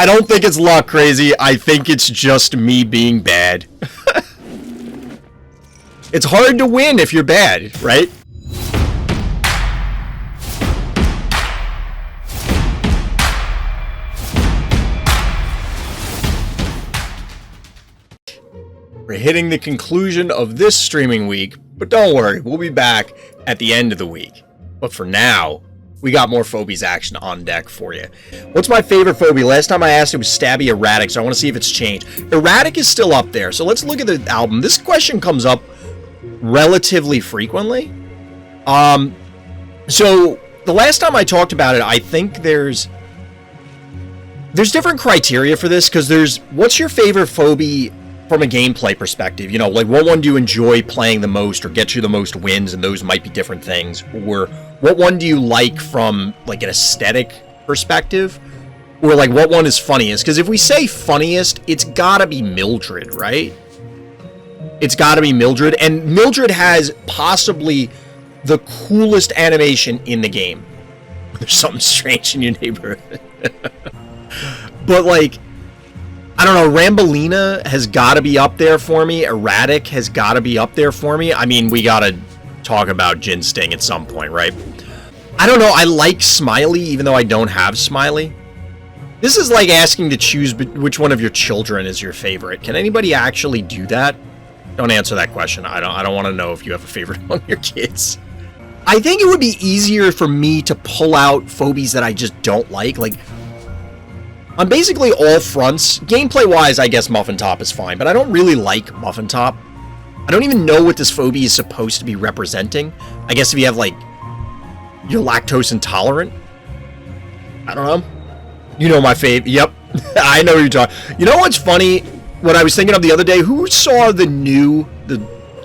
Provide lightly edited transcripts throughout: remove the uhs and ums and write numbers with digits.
I don't think it's luck, Crazy. I think it's just me being bad. It's hard to win if you're bad, right? We're hitting the conclusion of this streaming week, but don't worry, we'll be back at the end of the week. But for now, we got more Phobies action on deck for you. What's my favorite Phobie? Last time I asked it was Stabby Erratic, so I want to see if it's changed. Erratic is still up there, so let's look at the album. This question comes up relatively frequently. So the last time I talked about it, I think there's different criteria for this, because there's, what's your favorite Phobie from a gameplay perspective? You know, like, what one do you enjoy playing the most or get you the most wins, and those might be different things. Or what one do you like from, like, an aesthetic perspective? Or, like, what one is funniest? Because if we say funniest, it's gotta be Mildred, right? It's gotta be Mildred, and Mildred has possibly the coolest animation in the game. There's something strange in your neighborhood. But, like, I don't know, Rambolina has got to be up there for me. Erratic has got to be up there for me. I mean, we got to talk about Jin Sting at some point, right? I don't know, I like Smiley, even though I don't have Smiley. This is like asking to choose which one of your children is your favorite. Can anybody actually do that? Don't answer that question. I don't want to know if you have a favorite among your kids. I think it would be easier for me to pull out Phobies that I just don't like. Like, on basically all fronts, gameplay-wise, I guess Muffin Top is fine, but I don't really like Muffin Top. I don't even know what this Phobie is supposed to be representing. I guess if you have, like, you're lactose intolerant? I don't know. You know my fave. Yep. I know what you're talking. You know what's funny? What I was thinking of the other day, who saw the new, the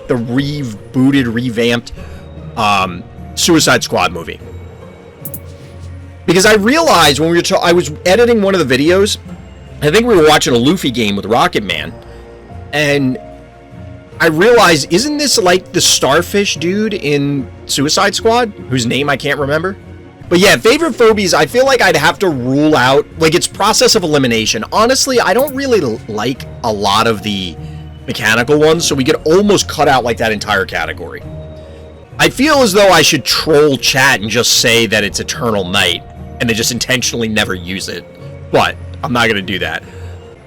rebooted, revamped Suicide Squad movie? Because I realized when I was editing one of the videos, I think we were watching a Luffy game with Rocket Man, and I realized, isn't this like the Starfish dude in Suicide Squad, whose name I can't remember? But yeah, favorite Phobies, I feel like I'd have to rule out, like, it's process of elimination. Honestly, I don't really like a lot of the mechanical ones, so we could almost cut out like that entire category. I feel as though I should troll chat and just say that it's Eternal Night, and they just intentionally never use it. But I'm not going to do that.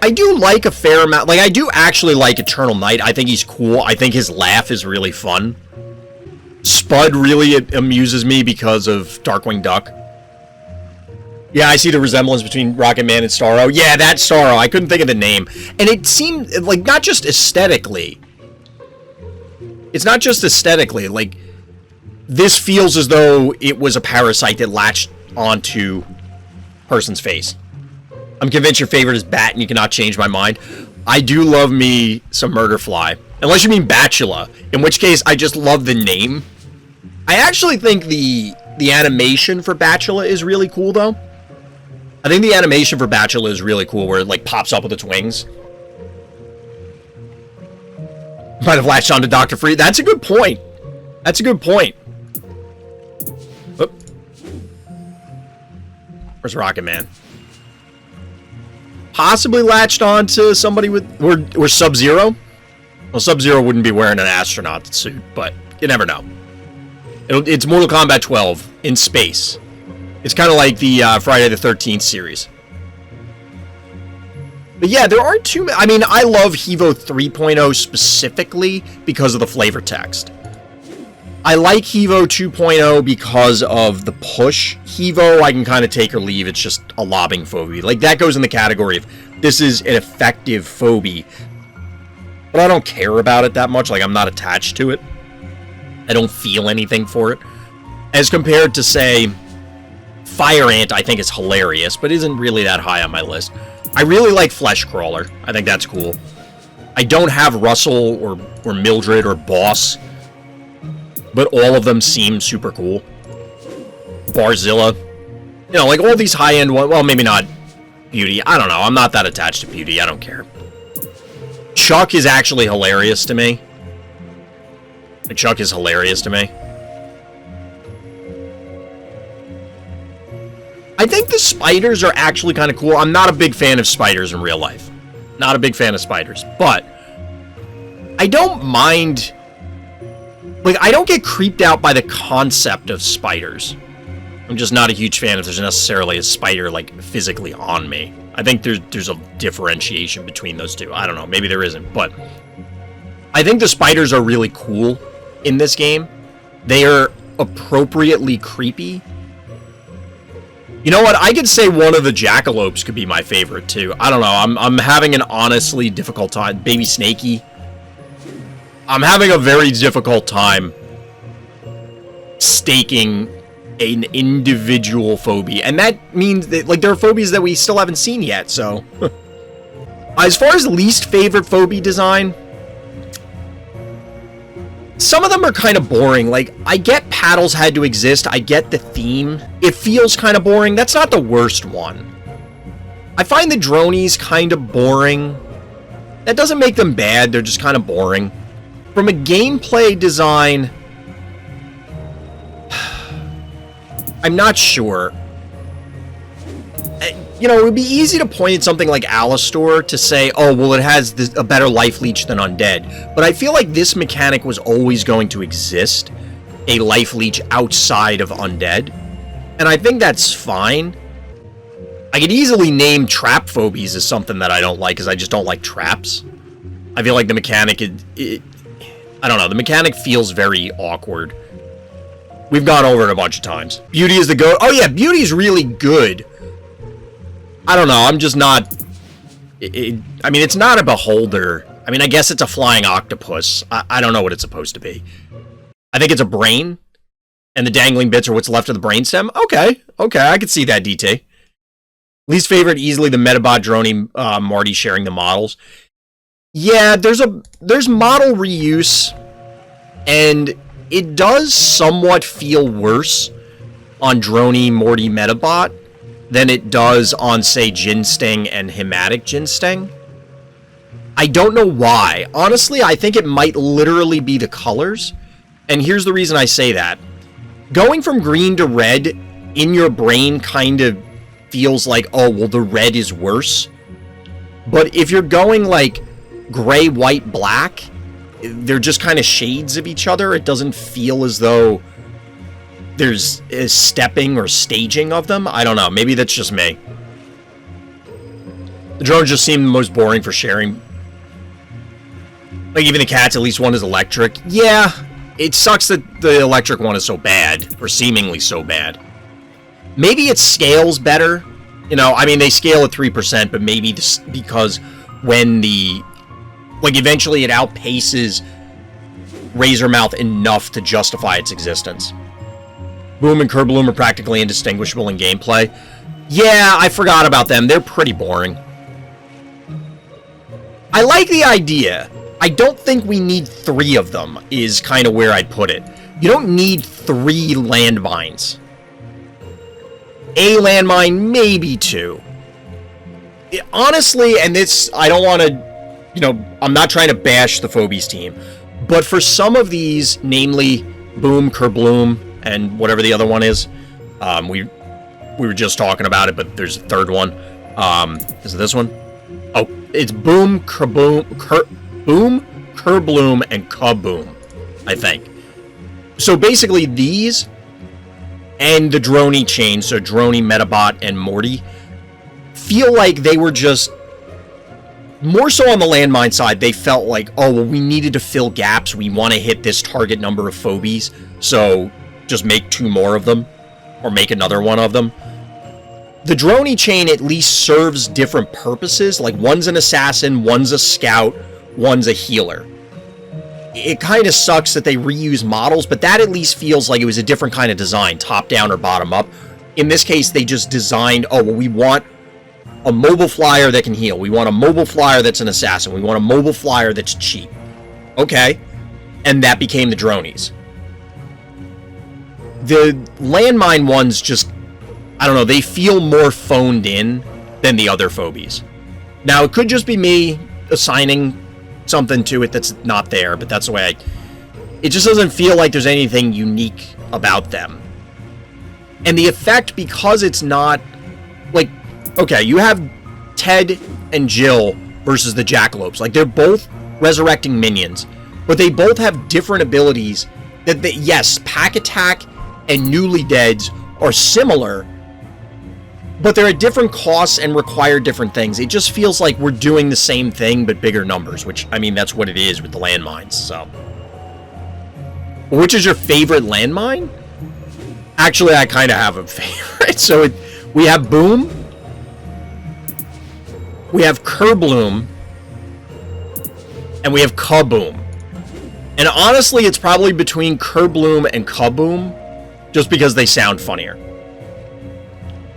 I do like a fair amount. Like, I do actually like Eternal Night. I think he's cool. I think his laugh is really fun. Spud really amuses me because of Darkwing Duck. Yeah, I see the resemblance between Rocket Man and Starro. Yeah, that's Starro. I couldn't think of the name. And it seemed, like, not just aesthetically. It's not just aesthetically. Like, this feels as though it was a parasite that latched onto person's face. I'm convinced your favorite is Bat, and you cannot change my mind. I do love me some Murderfly. Unless you mean Batula, in which case I just love the name. I actually think the animation for Batula is really cool, though. I think the animation for Batula is really cool, where it, like, pops up with its wings. Might have latched onto Dr. Free. That's a good point. That's a good point. Oop. Where's Rocket Man? Possibly latched onto somebody with... Or Sub-Zero? Well, Sub-Zero wouldn't be wearing an astronaut suit, but you never know. It's Mortal Kombat 12 in space. It's kind of like the Friday the 13th series. But yeah, there aren't too many... I mean, I love Hevo 3.0 specifically because of the flavor text. I like Hevo 2.0 because of the push. Hevo, I can kind of take or leave. It's just a lobbing Phobie. Like, that goes in the category of, this is an effective Phobie. But I don't care about it that much. Like, I'm not attached to it. I don't feel anything for it. As compared to, say, Fire Ant, I think is hilarious, but isn't really that high on my list. I really like Flesh Crawler. I think that's cool. I don't have Russell or Mildred or Boss, but all of them seem super cool. Barzilla. You know, like all these high-end ones. Well, maybe not Beauty. I don't know. I'm not that attached to Beauty. I don't care. Chuck is actually hilarious to me. Like, Chuck is hilarious to me. I think the spiders are actually kind of cool. I'm not a big fan of spiders in real life. Not a big fan of spiders, but I don't mind. Like, I don't get creeped out by the concept of spiders. I'm just not a huge fan if there's necessarily a spider, like, physically on me. I think there's a differentiation between those two. I don't know, maybe there isn't, but I think the spiders are really cool in this game. They are appropriately creepy. You know what? I could say one of the jackalopes could be my favorite, too. I don't know. I'm having an honestly difficult time. Baby Snakey. I'm having a very difficult time staking an individual phobie. And that means that, like, there are phobies that we still haven't seen yet, so. As far as least favorite phobie design, some of them are kind of boring. Like, I get paddles had to exist. I get the theme. It feels kind of boring. That's not the worst one. I find the dronies kind of boring. That doesn't make them bad. They're just kind of boring. From a gameplay design, I'm not sure. You know, it would be easy to point at something like Alistor to say, oh, well, it has a better life leech than Undead. But I feel like this mechanic was always going to exist, a life leech outside of Undead. And I think that's fine. I could easily name trap phobies as something that I don't like, because I just don't like traps. I feel like the mechanic, I don't know, the mechanic feels very awkward. We've gone over it a bunch of times. Beauty is the goat. Oh yeah, Beauty is really good. I don't know, I'm just not... I mean, it's not a beholder. I mean, I guess it's a flying octopus. I don't know what it's supposed to be. I think it's a brain, and the dangling bits are what's left of the brainstem. Okay, I could see that, DT. Least favorite, easily the Metabot Droney, Marty sharing the models. Yeah, there's model reuse, and it does somewhat feel worse on Droney, Morty, Metabot than it does on, say, Ginsting and Hematic Ginsting. I don't know why. Honestly, I think it might literally be the colors. And here's the reason I say that. Going from green to red in your brain kind of feels like, oh, well, the red is worse. But if you're going like gray, white, black, they're just kind of shades of each other. It doesn't feel as though there's a stepping or staging of them. I don't know. Maybe that's just me. The drones just seem the most boring for sharing. Like, even the cats, at least one is electric. Yeah, it sucks that the electric one is so bad, or seemingly so bad. Maybe it scales better. You know, I mean, they scale at 3%, but maybe this, because when the... like, eventually it outpaces Razormouth enough to justify its existence. Boom and Kerbloom are practically indistinguishable in gameplay. Yeah, I forgot about them. They're pretty boring. I like the idea. I don't think we need 3 of them, is kind of where I'd put it. You don't need 3 landmines. A landmine, maybe 2. Honestly, and this, I don't want to, you know, I'm not trying to bash the Phobies team, but for some of these, namely Boom, Kerbloom, and whatever the other one is, we were just talking about it, but there's a third one. Is it this one? Oh, it's Boom, Kerboom, Boom, Kerbloom, and Kaboom, I think. So basically these and the Droney chain, so Droney, Metabot, and Morty, feel like they were just more so on the landmine side. They felt like, oh, well, we needed to fill gaps. We want to hit this target number of phobies, so just make 2 more of them, or make another one of them. The Droney chain at least serves different purposes. Like, one's an assassin, one's a scout, one's a healer. It kind of sucks that they reuse models, but that at least feels like it was a different kind of design, top-down or bottom-up. In this case, they just designed, oh, well, we want a mobile flyer that can heal. We want a mobile flyer that's an assassin. We want a mobile flyer that's cheap. Okay. And that became the Dronies. The landmine ones just, I don't know, they feel more phoned in than the other phobies. Now, it could just be me assigning something to it that's not there, but that's the way it just doesn't feel like there's anything unique about them. And the effect, because it's not, like, okay, you have Ted and Jill versus the Jackalopes. Like, they're both resurrecting minions, but they both have different abilities that, yes, Pack Attack and Newly Deads are similar, but they're at different costs and require different things. It just feels like we're doing the same thing, but bigger numbers, which, I mean, that's what it is with the landmines, so. Which is your favorite landmine? Actually, I kind of have a favorite. So we have Boom, we have Kerbloom, and we have Kaboom. And honestly, it's probably between Kerbloom and Kaboom, just because they sound funnier.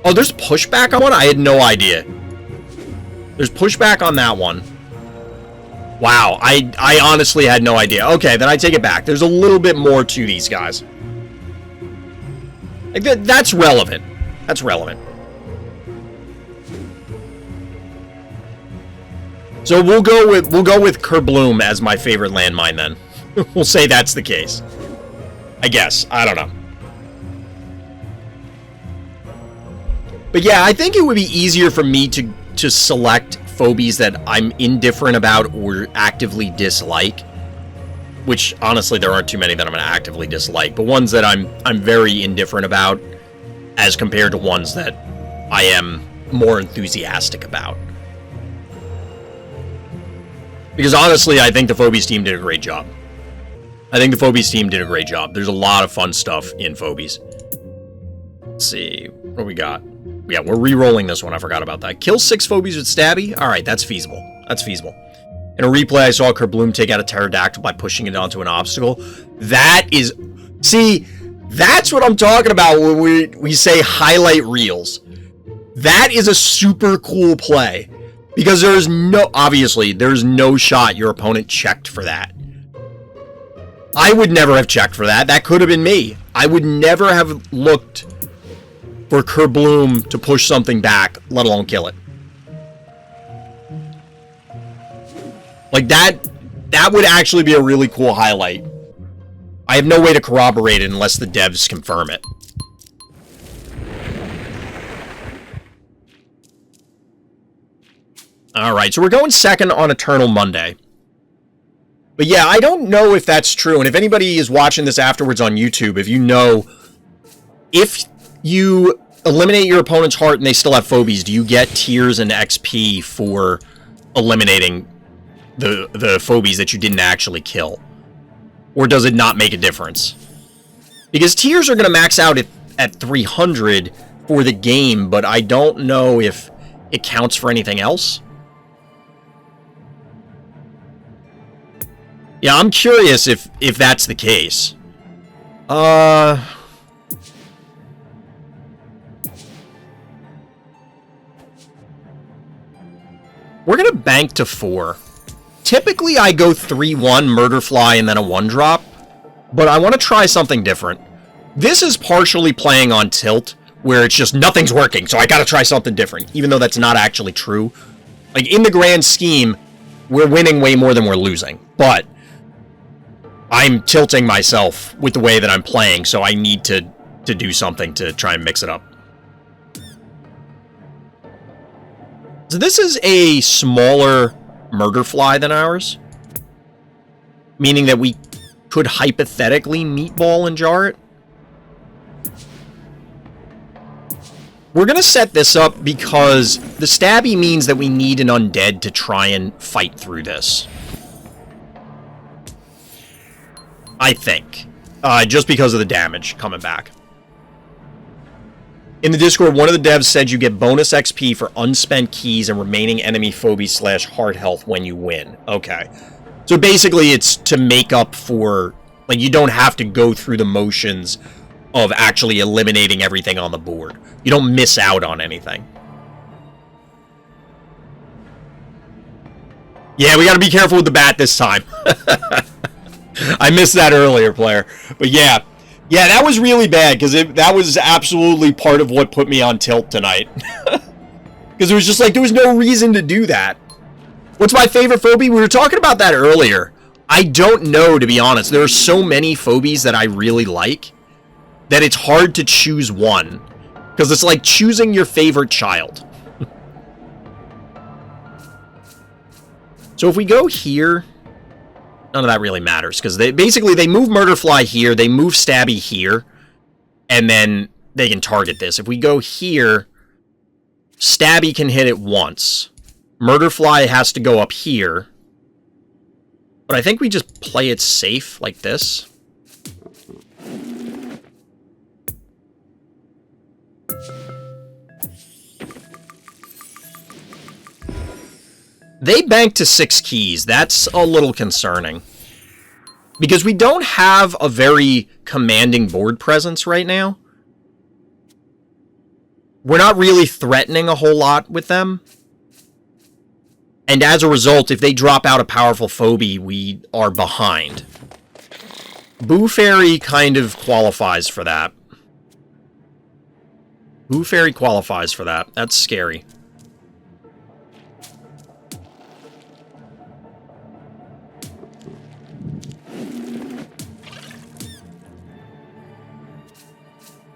Oh, there's pushback on one? I had no idea. There's pushback on that one. Wow, I honestly had no idea. Okay, then I take it back. There's a little bit more to these guys. Like that's relevant. That's relevant. So we'll go with Kerbloom as my favorite landmine then. We'll say that's the case. I guess. I don't know. But yeah, I think it would be easier for me to select phobies that I'm indifferent about or actively dislike. Which, honestly, there aren't too many that I'm going to actively dislike. But ones that I'm very indifferent about as compared to ones that I am more enthusiastic about. Because, honestly, I think the Phobies team did a great job. There's a lot of fun stuff in Phobies. Let's see. What do we got? Yeah, we're re-rolling this one. I forgot about that. Kill 6 Phobies with Stabby? Alright, that's feasible. In a replay, I saw Kerbloom take out a pterodactyl by pushing it onto an obstacle. That is... See, that's what I'm talking about when we say highlight reels. That is a super cool play. Because obviously, there's no shot your opponent checked for that. I would never have checked for that. That could have been me. I would never have looked for Kerbloom to push something back, let alone kill it. Like, that would actually be a really cool highlight. I have no way to corroborate it unless the devs confirm it. Alright, so we're going second on Eternal Monday. But yeah, I don't know if that's true, and if anybody is watching this afterwards on YouTube, if you know, if you eliminate your opponent's heart and they still have phobies, do you get tiers and XP for eliminating the phobies that you didn't actually kill? Or does it not make a difference? Because tiers are going to max out at 300 for the game, but I don't know if it counts for anything else. Yeah, I'm curious if that's the case. We're gonna bank to 4. Typically, I go 3-1, Murderfly, and then a 1-drop. But I want to try something different. This is partially playing on tilt, where it's just nothing's working, so I gotta try something different, even though that's not actually true. Like, in the grand scheme, we're winning way more than we're losing. But I'm tilting myself with the way that I'm playing, so I need to do something to try and mix it up. So this is a smaller Murderfly than ours, meaning that we could hypothetically meatball and jar it. We're going to set this up because the Stabby means that we need an undead to try and fight through this. I think. Just because of the damage coming back. In the Discord, one of the devs said you get bonus XP for unspent keys and remaining enemy phobie/heart health when you win. Okay. So basically it's to make up for... Like, you don't have to go through the motions of actually eliminating everything on the board. You don't miss out on anything. Yeah, we gotta be careful with the bat this time. I missed that earlier, player. But yeah. Yeah, that was really bad, because that was absolutely part of what put me on tilt tonight. Because it was just like, there was no reason to do that. What's my favorite phobie? We were talking about that earlier. I don't know, to be honest. There are so many phobies that I really like that it's hard to choose one. Because it's like choosing your favorite child. So if we go here, none of that really matters. Because they move Murderfly here, they move Stabby here, and then they can target this. If we go here, Stabby can hit it once. Murderfly has to go up here. But I think we just play it safe like this. They bank to 6 keys. That's a little concerning. Because we don't have a very commanding board presence right now. We're not really threatening a whole lot with them. And as a result, if they drop out a powerful Phobie, we are behind. Boo Fairy kind of qualifies for that. Boo Fairy qualifies for that. That's scary.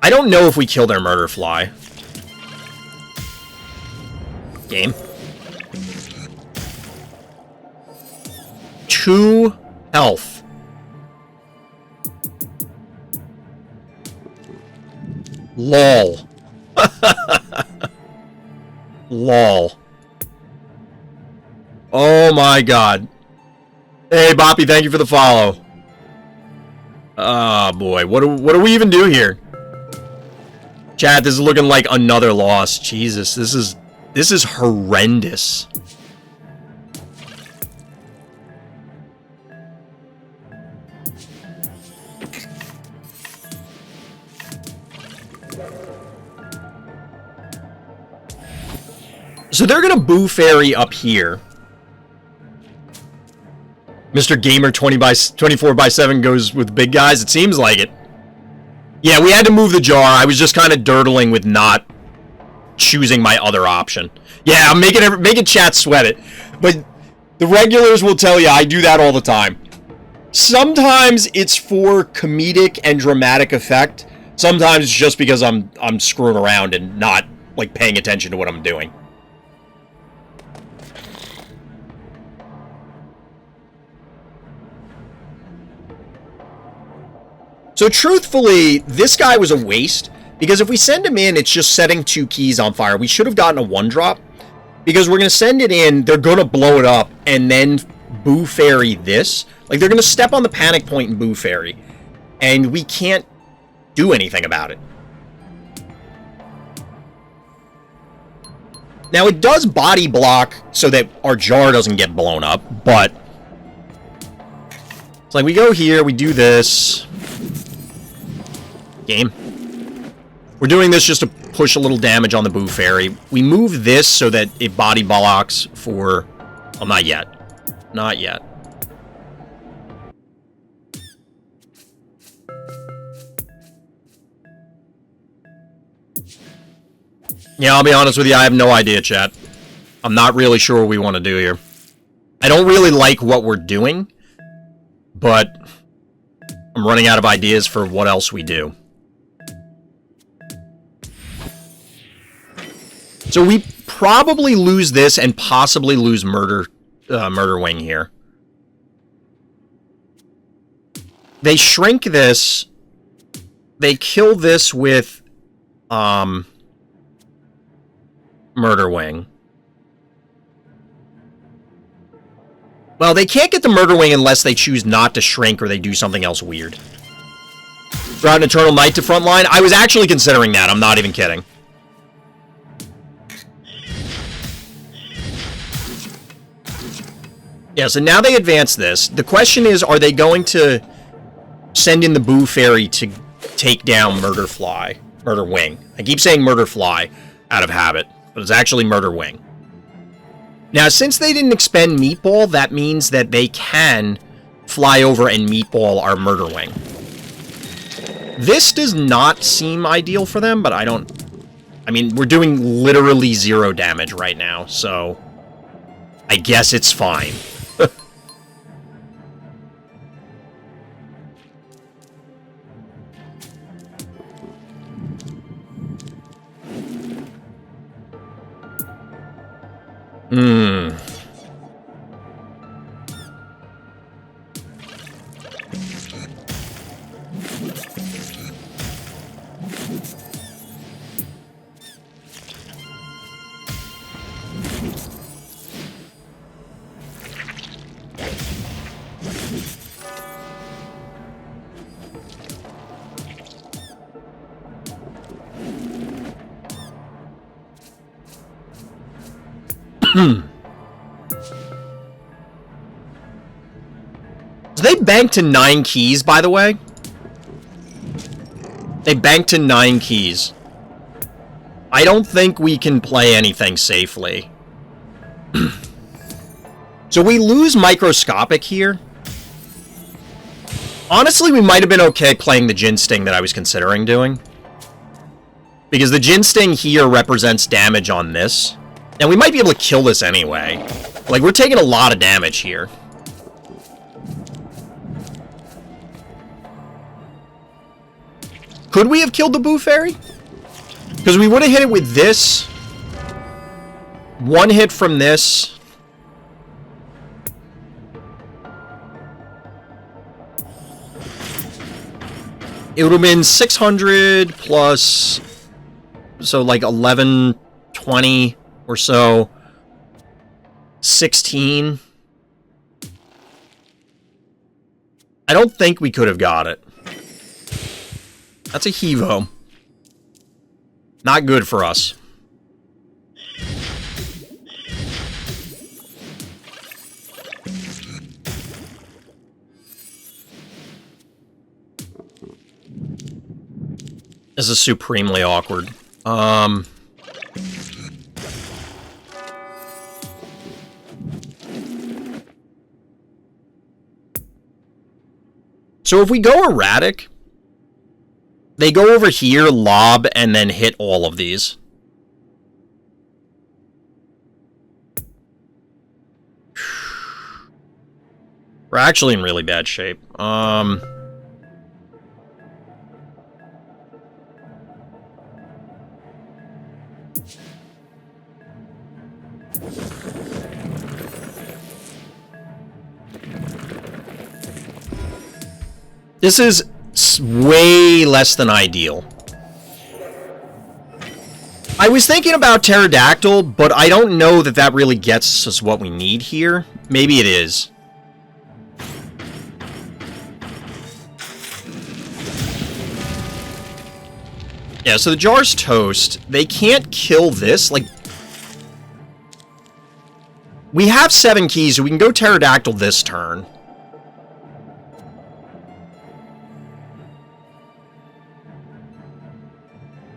I don't know if we kill their Murderfly. Game. 2 health. LOL. LOL. Oh my god. Hey, Boppy, thank you for the follow. Oh boy, what do we even do here? Chat, this is looking like another loss. Jesus, this is horrendous. So they're gonna Boo Fairy up here. Mr. Gamer 24/7 goes with big guys. It seems like it. Yeah, we had to move the jar. I was just kind of durdling with not choosing my other option. Yeah, I'm making chat sweat it. But the regulars will tell you I do that all the time. Sometimes it's for comedic and dramatic effect. Sometimes it's just because I'm screwing around and not like paying attention to what I'm doing. So truthfully, this guy was a waste, because if we send him in, it's just setting 2 keys on fire. We should have gotten a 1-drop, because we're going to send it in, they're going to blow it up, and then Boo Fairy this. Like, they're going to step on the panic point in Boo Fairy, and we can't do anything about it. Now, it does body block so that our jar doesn't get blown up, but it's like we go here, we do this. Game. We're doing this just to push a little damage on the Boo Fairy. We move this so that it body blocks for... Well, not yet. Not yet. Yeah, I'll be honest with you, I have no idea, chat. I'm not really sure what we want to do here. I don't really like what we're doing, but I'm running out of ideas for what else we do. So we probably lose this and possibly lose Murder Wing here. They shrink this. They kill this with Murder Wing. Well, they can't get the Murder Wing unless they choose not to shrink or they do something else weird. Throw an Eternal Night to frontline? I was actually considering that. I'm not even kidding. Yeah, so now they advance this. The question is, are they going to send in the Boo Fairy to take down Murder Wing? I keep saying Murder Fly out of habit, but it's actually Murder Wing. Now, since they didn't expend Meatball, that means that they can fly over and Meatball our Murder Wing. This does not seem ideal for them, but I mean, we're doing literally 0 damage right now, so I guess it's fine. So they banked to 9 keys, by the way. They banked to 9 keys. I don't think we can play anything safely. So we lose microscopic here. Honestly, we might have been okay playing the Gin Sting that I was considering doing. Because the Gin Sting here represents damage on this. And we might be able to kill this anyway. Like, we're taking a lot of damage here. Could we have killed the Boo Fairy? Because we would have hit it with this. One hit from this. It would have been 600 plus... So, like, 11, 20 or so. 16. I don't think we could have got it. That's a Hevo. Not good for us. This is supremely awkward. So if we go erratic, they go over here, lob, and then hit all of these. We're actually in really bad shape. This is way less than ideal. I was thinking about Pterodactyl, but I don't know that that really gets us what we need here. Maybe it is. Yeah, so the jar's toast. They can't kill this. Like, we have 7 keys, so we can go Pterodactyl this turn.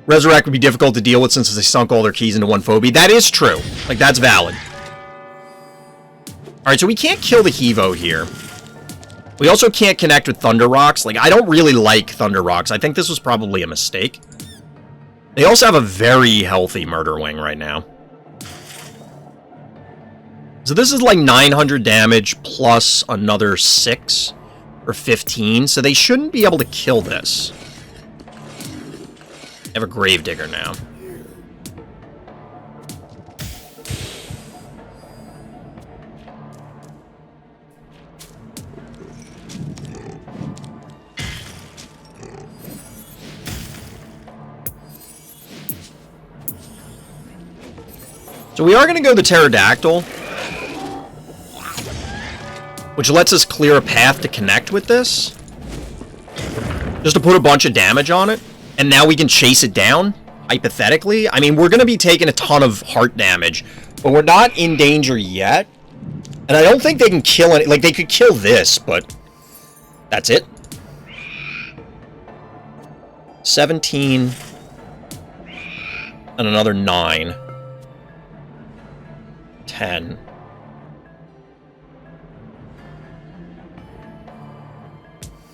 Resurrect would be difficult to deal with since they sunk all their keys into one Phobie. That is true. Like, that's valid. Alright, so we can't kill the Hevo here. We also can't connect with Thunder Rocks. Like, I don't really like Thunder Rocks. I think this was probably a mistake. They also have a very healthy Murder Wing right now. So this is like 900 damage plus another 6 or 15. So they shouldn't be able to kill this. I have a Gravedigger now. So we are going to go the Pterodactyl, which lets us clear a path to connect with this. Just to put a bunch of damage on it. And now we can chase it down, hypothetically. I mean, we're going to be taking a ton of heart damage, but we're not in danger yet. And I don't think they can kill any... Like, they could kill this, but that's it. 17. And another 9. 10.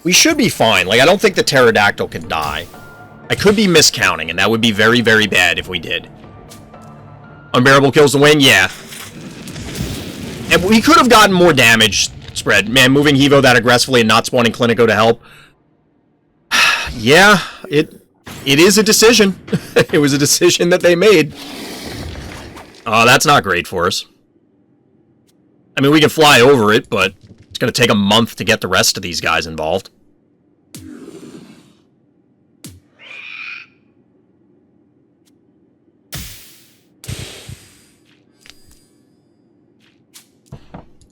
We should be fine. Like, I don't think the Pterodactyl can die. I could be miscounting, and that would be very, very bad if we did. Unbearable kills the wing? Yeah. And we could have gotten more damage spread. Man, moving Hevo that aggressively and not spawning Clinico to help. Yeah, it is a decision. It was a decision that they made. Oh, that's not great for us. I mean, we can fly over it, but it's going to take a month to get the rest of these guys involved.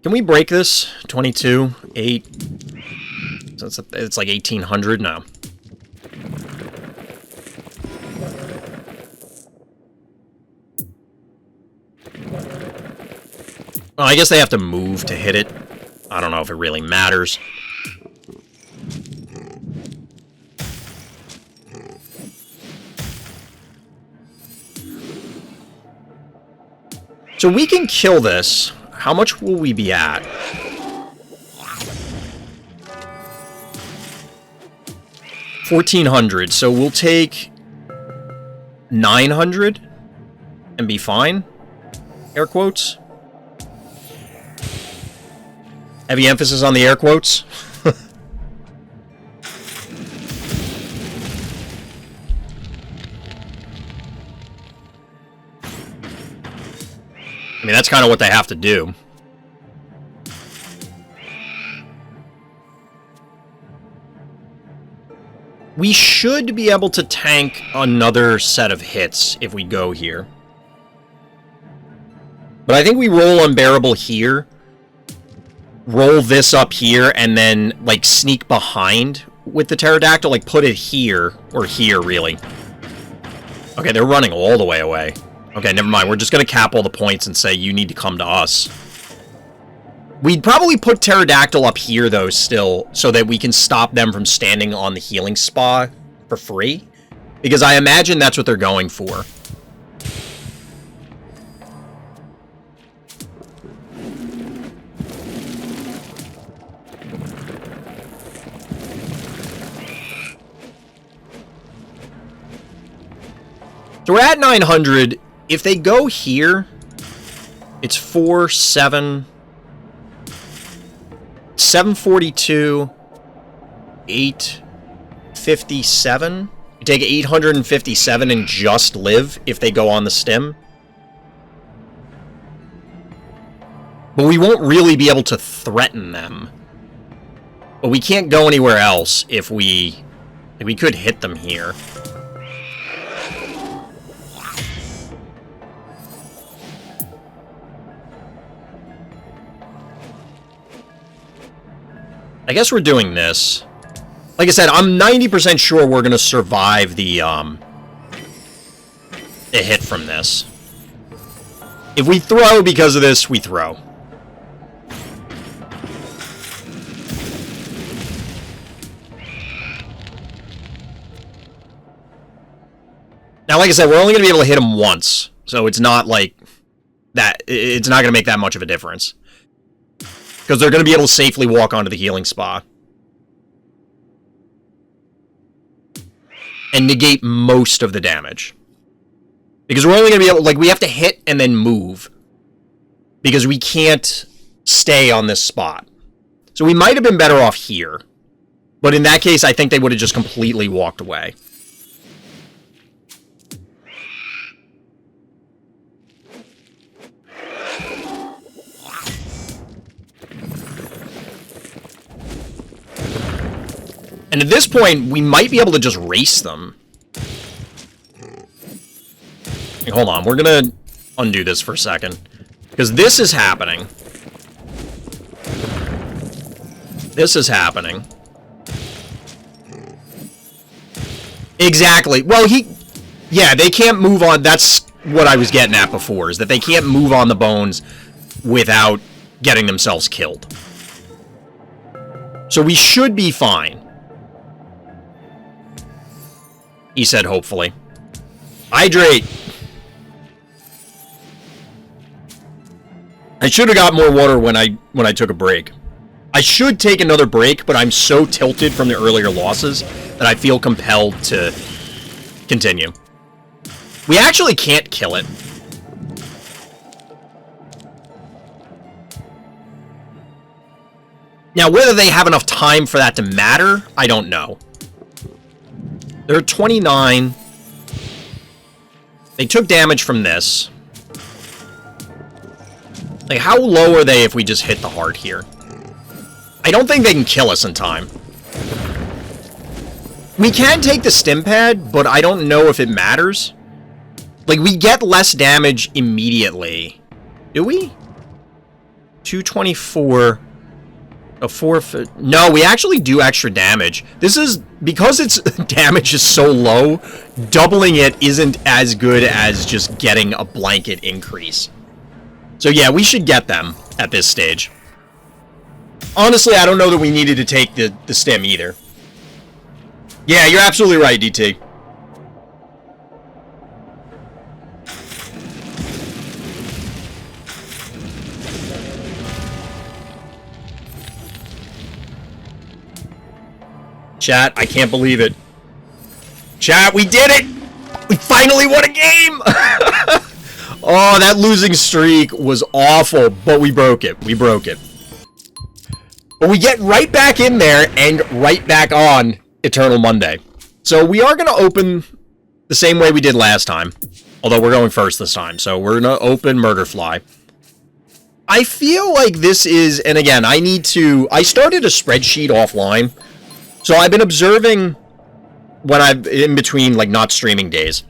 Can we break this? 22, 8. So it's like 1800 now. Well, I guess they have to move to hit it. I don't know if it really matters. So we can kill this. How much will we be at? $1,400. So we'll take 900 and be fine. Air quotes. Heavy emphasis on the air quotes. I mean, that's kind of what they have to do. We should be able to tank another set of hits if we go here. But I think we roll Unbearable here, roll this up here, and then, like, sneak behind with the Pterodactyl, like, put it here, or here, really. Okay, they're running all the way away. Okay, never mind. We're just going to cap all the points and say, you need to come to us. We'd probably put Pterodactyl up here, though, still, so that we can stop them from standing on the healing spa for free. Because I imagine that's what they're going for. So we're at 900. If they go here, it's 4, 7, 742, 857. You take 857 and just live if they go on the stim. But we won't really be able to threaten them. But we can't go anywhere else if we could hit them here. I guess we're doing this. Like I said, I'm 90% sure we're going to survive the hit from this. If we throw because of this, we throw. Now, like I said, we're only going to be able to hit him once. So it's not like that. It's not going to make that much of a difference. Because they're going to be able to safely walk onto the healing spa. And negate most of the damage. Because we're only going to be able... Like, we have to hit and then move. Because we can't stay on this spot. So we might have been better off here. But in that case, I think they would have just completely walked away. And at this point, we might be able to just race them. Hey, hold on, we're gonna undo this for a second. Because this is happening. This is happening. Exactly. Well, yeah, they can't move on. That's what I was getting at before, is that they can't move on the bones without getting themselves killed. So we should be fine. He said, hopefully. Hydrate! I should have got more water when I took a break. I should take another break, but I'm so tilted from the earlier losses that I feel compelled to continue. We actually can't kill it. Now, whether they have enough time for that to matter, I don't know. They're 29. They took damage from this. Like, how low are they if we just hit the heart here? I don't think they can kill us in time. We can take the stim pad, but I don't know if it matters. Like, we get less damage immediately. Do we? 224. A 4-foot. No, we actually do extra damage. This is, because its damage is so low, doubling it isn't as good as just getting a blanket increase. So yeah, we should get them at this stage. Honestly, I don't know that we needed to take the stim either. Yeah, you're absolutely right, DT. Chat, I can't believe it. Chat, we did it! We finally won a game! Oh, that losing streak was awful, but we broke it. We broke it. But we get right back in there and right back on Eternal Monday. So we are going to open the same way we did last time. Although we're going first this time. So we're going to open Murderfly. I feel like this is, and again, I started a spreadsheet offline. So I've been observing when I'm in between, like, not streaming days.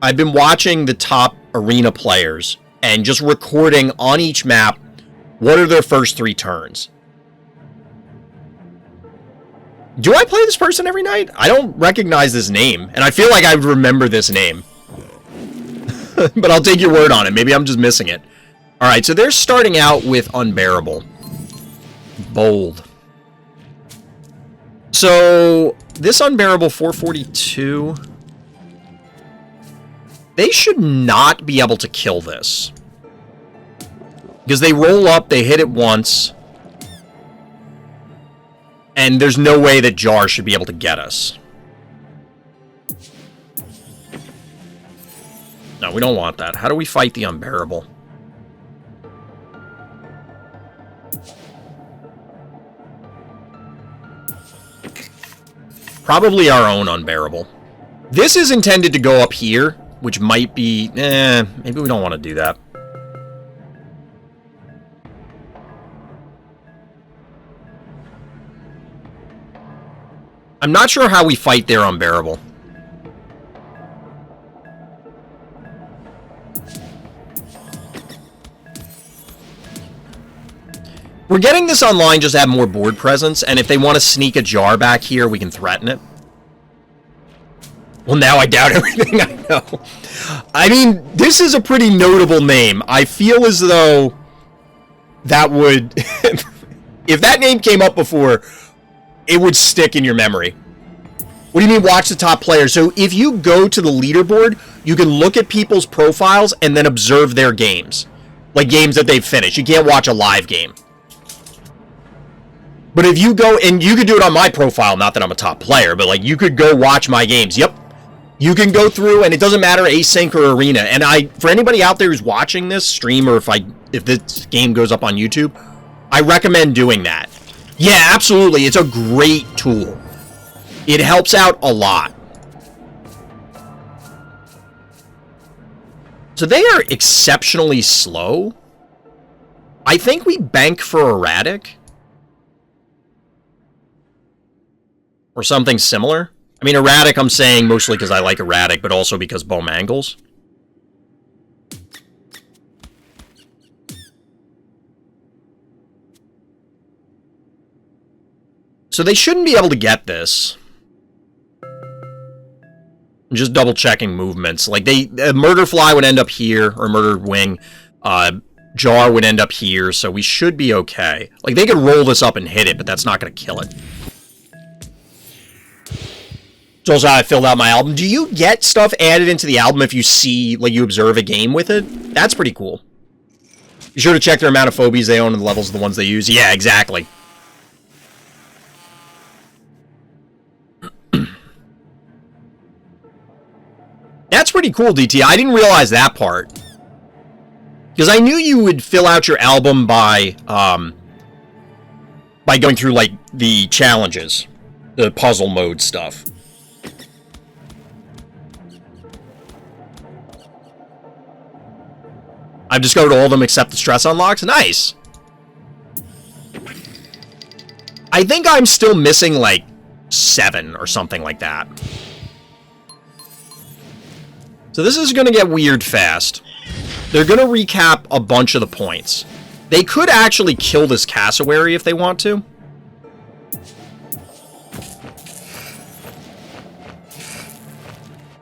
I've been watching the top arena players and just recording on each map what are their first 3 turns. Do I play this person every night? I don't recognize this name, and I feel like I remember this name. But I'll take your word on it. Maybe I'm just missing it. Alright, so they're starting out with Unbearable. Bold. So, this Unbearable 442... They should not be able to kill this. Because they roll up, they hit it once. And there's no way that Jar should be able to get us. No, we don't want that. How do we fight the Unbearable? Probably our own Unbearable. This is intended to go up here, which might be... maybe we don't want to do that. I'm not sure how we fight their Unbearable. We're getting this online just to have more board presence, and if they want to sneak a Jar back here, we can threaten it. Well, now I doubt everything I know. I mean, this is a pretty notable name. I feel as though that would... if that name came up before, it would stick in your memory. What do you mean, watch the top players? So if you go to the leaderboard, you can look at people's profiles and then observe their games. Like games that they've finished. You can't watch a live game. But if you go, and you could do it on my profile, not that I'm a top player, but like you could go watch my games. Yep. You can go through, and it doesn't matter async or arena. And for anybody out there who's watching this stream, or if this game goes up on YouTube, I recommend doing that. Yeah, absolutely. It's a great tool. It helps out a lot. So they are exceptionally slow. I think we bank for Erratic. Or something similar. I mean, Erratic, I'm saying mostly because I like Erratic, but also because Bo Mangles. So they shouldn't be able to get this. I'm just double checking movements. Like Murderfly would end up here, or Murder Wing. Jar would end up here, so we should be okay. Like they could roll this up and hit it, but that's not going to kill it. So also I filled out my album. Do you get stuff added into the album if you see, like, you observe a game with it? That's pretty cool. Be sure to check their amount of phobies they own and the levels of the ones they use. Yeah, exactly. That's pretty cool, DT. I didn't realize that part. Because I knew you would fill out your album by going through, like, the challenges. The puzzle mode stuff. I've discovered all of them except the stress unlocks. Nice. I think I'm still missing, like, 7 or something like that. So this is going to get weird fast. They're going to recap a bunch of the points. They could actually kill this cassowary if they want to.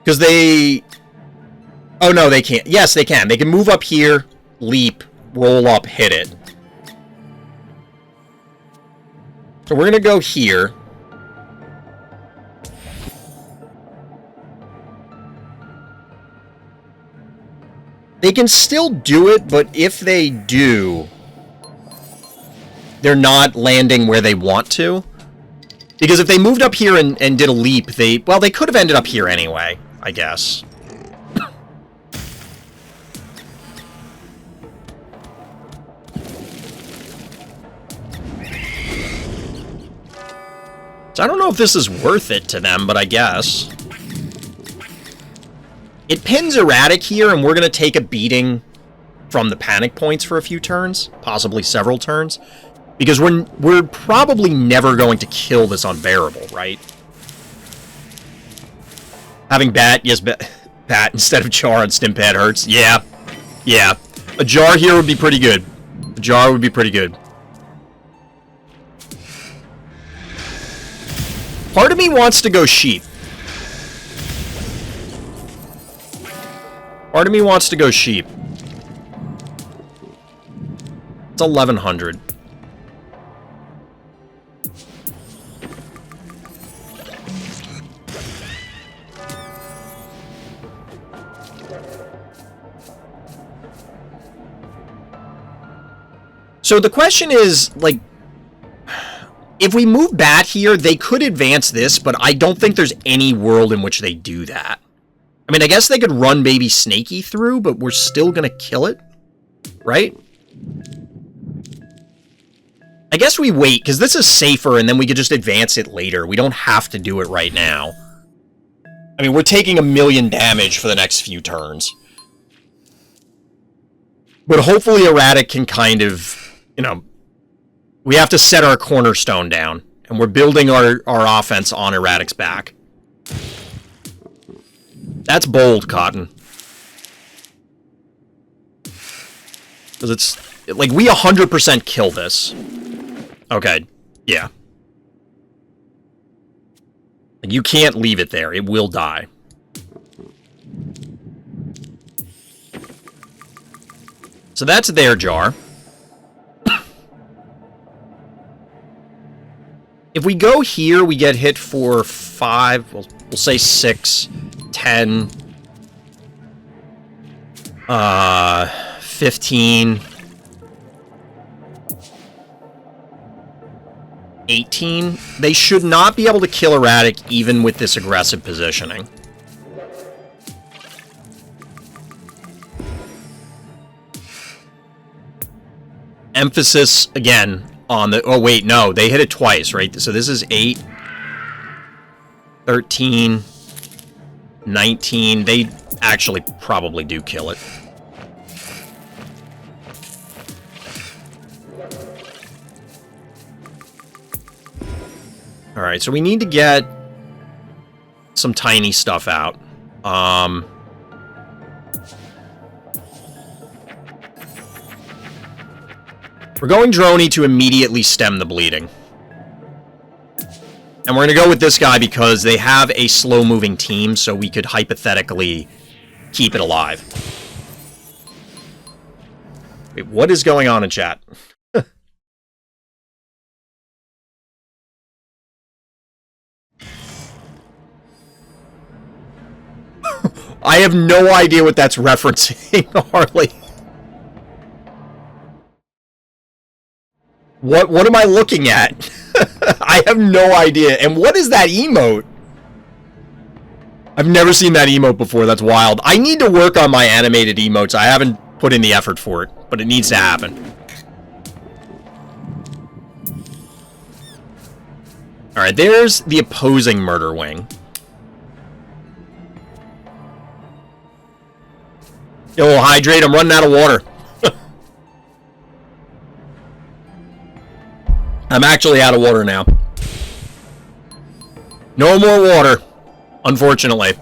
Because they... Oh, no, they can't. Yes, they can. They can move up here, leap, roll up, hit it. So we're going to go here. They can still do it, but if they do, they're not landing where they want to. Because if they moved up here and did a leap, they could have ended up here anyway, I guess. So I don't know if this is worth it to them, but I guess. It pins erratic here, and we're going to take a beating from the panic points for a few turns, possibly several turns, because we're probably never going to kill this unbearable, right? Having bat, yes, bat instead of jar on Stimpad hurts. Yeah, yeah. A jar here would be pretty good. A jar would be pretty good. Part of me wants to go sheep. Part of me wants to go sheep. It's 1100. So the question is, like, if we move bat here, they could advance this, but I don't think there's any world in which they do that. I mean, I guess they could run Baby Snakey through, but we're still gonna kill it, right? I guess we wait, because this is safer, and then we could just advance it later. We don't have to do it right now. I mean, we're taking 1,000,000 damage for the next few turns. But hopefully Erratic can kind of, you know... We have to set our cornerstone down, and we're building our offense on Erratic's back. That's bold, Cotton. Because it's... Like, we 100% kill this. Okay, yeah. Like, you can't leave it there. It will die. So that's their jar. If we go here, we get hit for 5, we'll say 6, 10, 15, 18. They should not be able to kill Erratic even with this aggressive positioning. Emphasis, again, on the... Oh, wait, no. They hit it twice, right? So this is 8, 13, 19. They actually probably do kill it. Alright, so we need to get some tiny stuff out. We're going Droney to immediately stem the bleeding. And we're going to go with this guy because they have a slow-moving team, so we could hypothetically keep it alive. Wait, what is going on in chat? I have no idea what that's referencing, Harley. What am I looking at? I have no idea. And what is that emote? I've never seen that emote before. That's wild. I need to work on my animated emotes. I haven't put in the effort for it, but it needs to happen. Alright, there's the opposing murder wing. Yo, hydrate. I'm running out of water. I'm actually out of water now. No more water, unfortunately.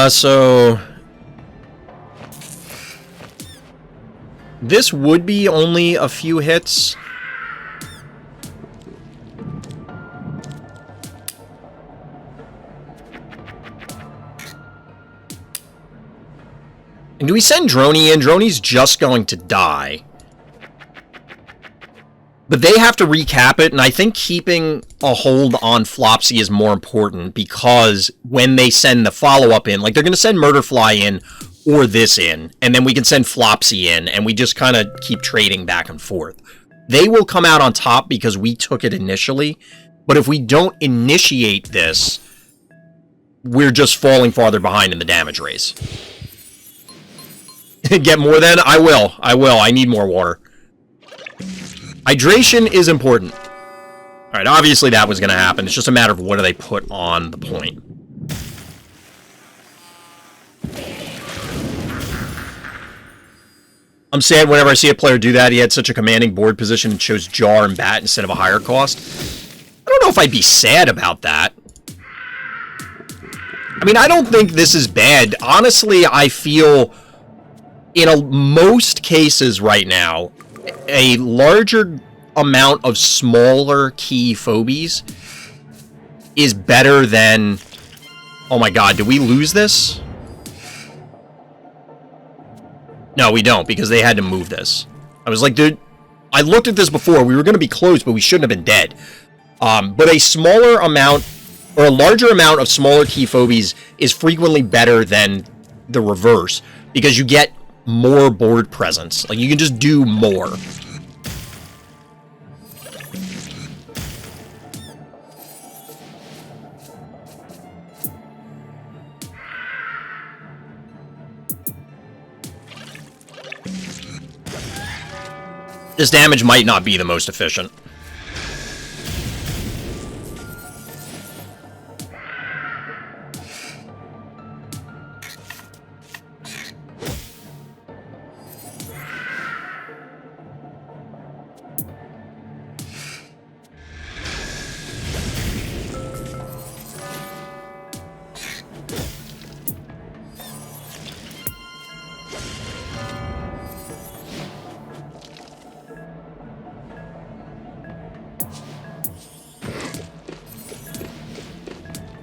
So... this would be only a few hits. And do we send Droney in? Droney's just going to die. But they have to recap it, and I think keeping a hold on Flopsy is more important, because when they send the follow-up in, like, they're going to send Murderfly in, or this in, and then we can send Flopsy in, and we just kind of keep trading back and forth. They will come out on top because we took it initially, but if we don't initiate this, we're just falling farther behind in the damage race. Get more then? I will. I need more water. Hydration is important. Alright, obviously that was going to happen. It's just a matter of what do they put on the point. I'm sad whenever I see a player do that. He had such a commanding board position and chose Jar and Bat instead of a higher cost. I don't know if I'd be sad about that. I mean, I don't think this is bad. Honestly, I feel in most cases right now, a larger amount of smaller key phobies is better than... oh my god, did we lose this? No, we don't, because they had to move this. I was like, dude, I looked at this before. We were going to be close, but we shouldn't have been dead. But a smaller amount, or a larger amount of smaller key phobies is frequently better than the reverse, because you get more board presence. Like, you can just do more. This damage might not be the most efficient.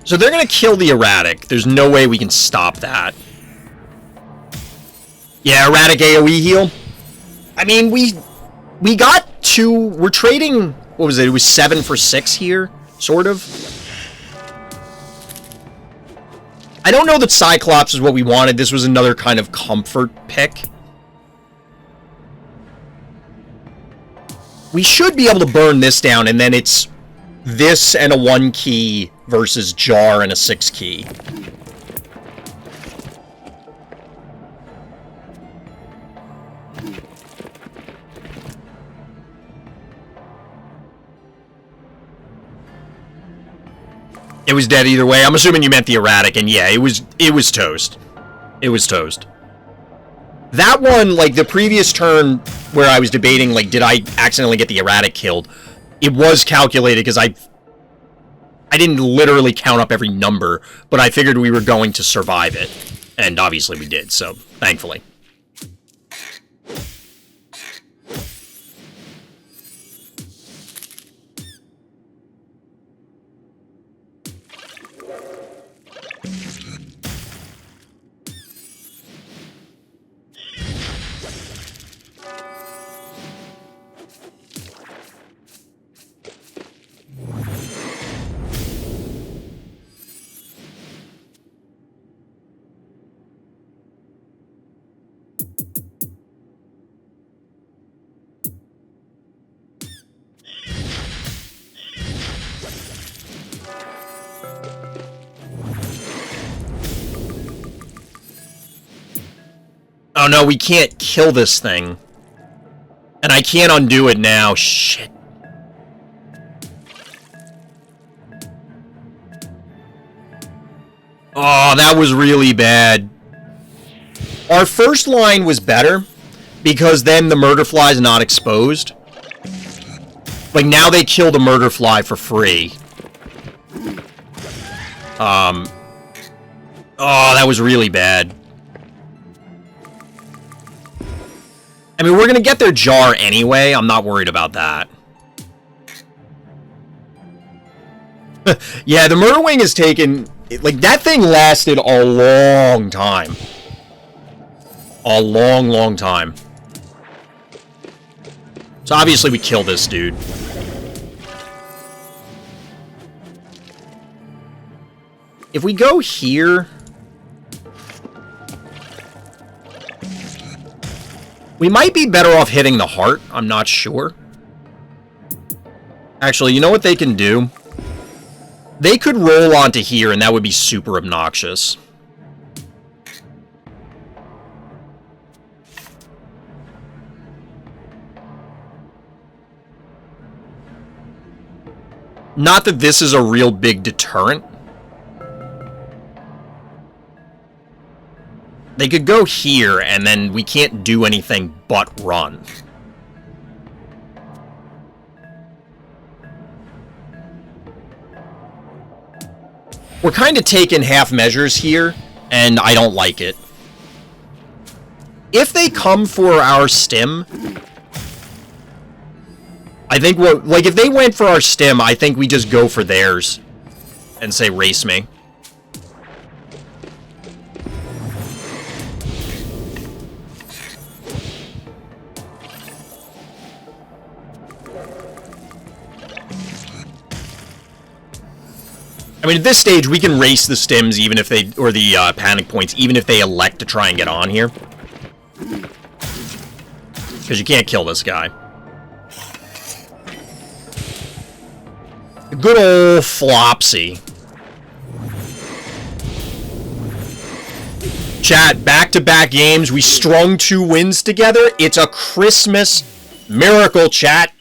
So they're going to kill the Erratic. There's no way we can stop that. Yeah, Erratic AoE heal. I mean, we got two... we're trading... what was it? It was 7 for 6 here, sort of. I don't know that Cyclops is what we wanted. This was another kind of comfort pick. We should be able to burn this down, and then it's this and a 1 key versus Jar and a 6 key. It was dead either way. I'm assuming you meant the Erratic, and yeah, it was toast. It was toast. That one, like, the previous turn where I was debating, like, did I accidentally get the Erratic killed? It was calculated, because I didn't literally count up every number, but I figured we were going to survive it. And obviously we did, so thankfully. Oh no, we can't kill this thing. And I can't undo it now. Shit. Oh, that was really bad. Our first line was better, because then the murder fly is not exposed. Like, now they kill the murder fly for free. Oh, that was really bad. I mean, we're gonna get their jar anyway. I'm not worried about that. Yeah, the murder wing has taken... Like, that thing lasted a long time. A long, long time. So obviously we kill this dude. If we go here... we might be better off hitting the heart. I'm not sure. Actually, you know what they can do? They could roll onto here, and that would be super obnoxious. Not that this is a real big deterrent. They could go here, and then we can't do anything but run. We're kind of taking half measures here, and I don't like it. If they come for our stim, I think what, like, if they went for our stim, I think we just go for theirs and say, race me. I mean, at this stage, we can race the stims even if they, or the panic points, even if they elect to try and get on here. Because you can't kill this guy. Good old Flopsy. Chat, back-to-back games, we strung 2 wins together. It's a Christmas miracle, chat.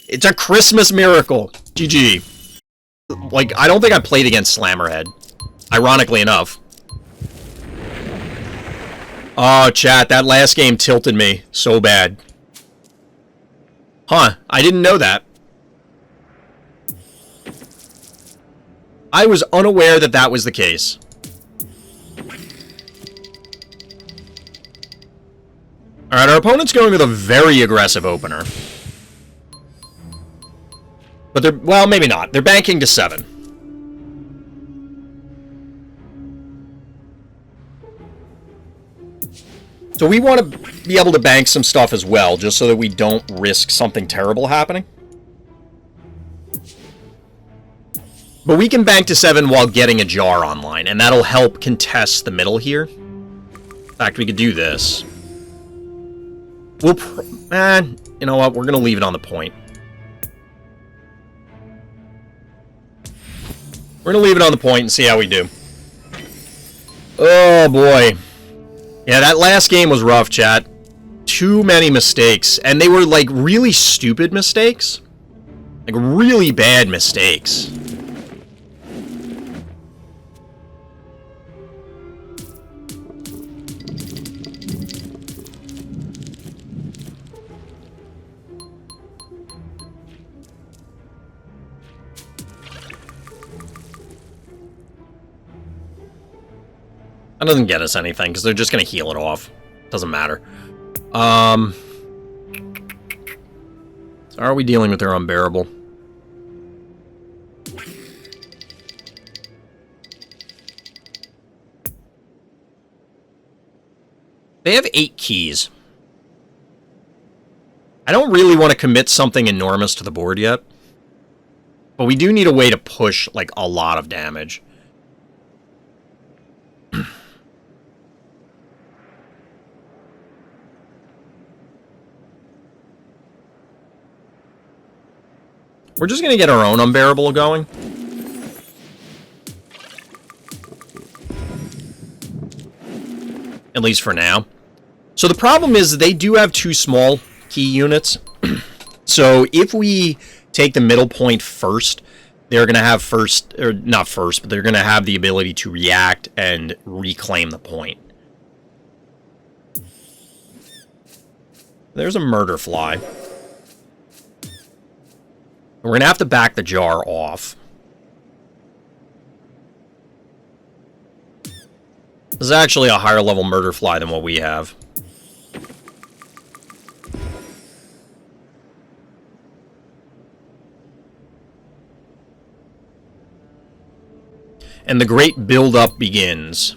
It's a Christmas miracle. GG. Like, I don't think I played against Slammerhead. Ironically enough. Oh, chat, that last game tilted me so bad. Huh, I didn't know that. I was unaware that that was the case. Alright, our opponent's going with a very aggressive opener. But they're, well, maybe not. They're banking to 7. So we want to be able to bank some stuff as well, just so that we don't risk something terrible happening. But we can bank to 7 while getting a jar online, and that'll help contest the middle here. In fact, we could do this. We'll you know what? We're going to leave it on the point. We're going to leave it on the point and see how we do. Oh, boy. Yeah, that last game was rough, chat. Too many mistakes. And they were, like, really stupid mistakes. Like, really bad mistakes. That doesn't get us anything, because they're just going to heal it off. Doesn't matter. So are we dealing with their unbearable? They have 8 keys. I don't really want to commit something enormous to the board yet. But we do need a way to push, like, a lot of damage. We're just going to get our own unbearable going. At least for now. So the problem is they do have 2 small key units. So if we take the middle point first, they're going to have first, or not first, but they're going to have the ability to react and reclaim the point. There's a murder fly. We're going to have to back the jar off. This is actually a higher level murder fly than what we have. And the great build-up begins.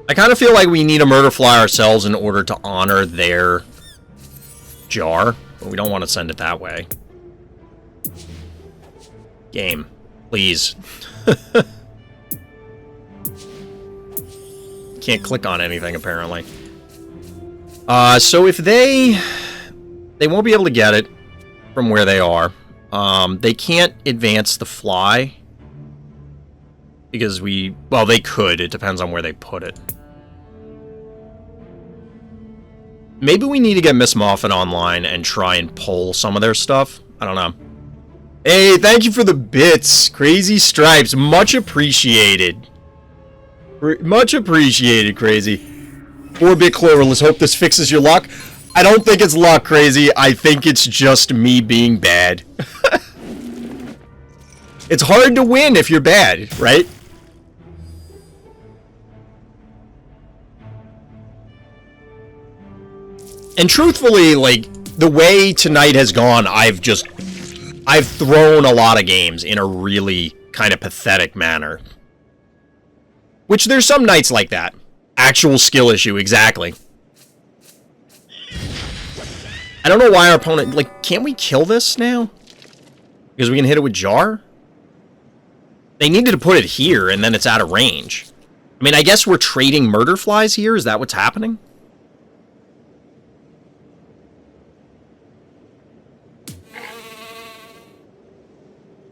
I kind of feel like we need a murder fly ourselves in order to honor their jar, but we don't want to send it that way. Game, please. Can't click on anything, apparently. So if they won't be able to get it from where they are. They can't advance the fly. Because well, they could. It depends on where they put it. Maybe we need to get Miss Moffat online and try and pull some of their stuff. I don't know. Hey, thank you for the bits. Crazy Stripes. Much appreciated. Much appreciated, Crazy. 4-bit Clover. Let's hope this fixes your luck. I don't think it's luck, Crazy. I think it's just me being bad. It's hard to win if you're bad, right? And truthfully, like, the way tonight has gone, I've thrown a lot of games in a really kind of pathetic manner. Which there's some nights like that. Actual skill issue, exactly. I don't know why our opponent, like, can't we kill this now? Because we can hit it with jar? They needed to put it here, and then it's out of range. I mean, I guess we're trading murder flies here? Is that what's happening?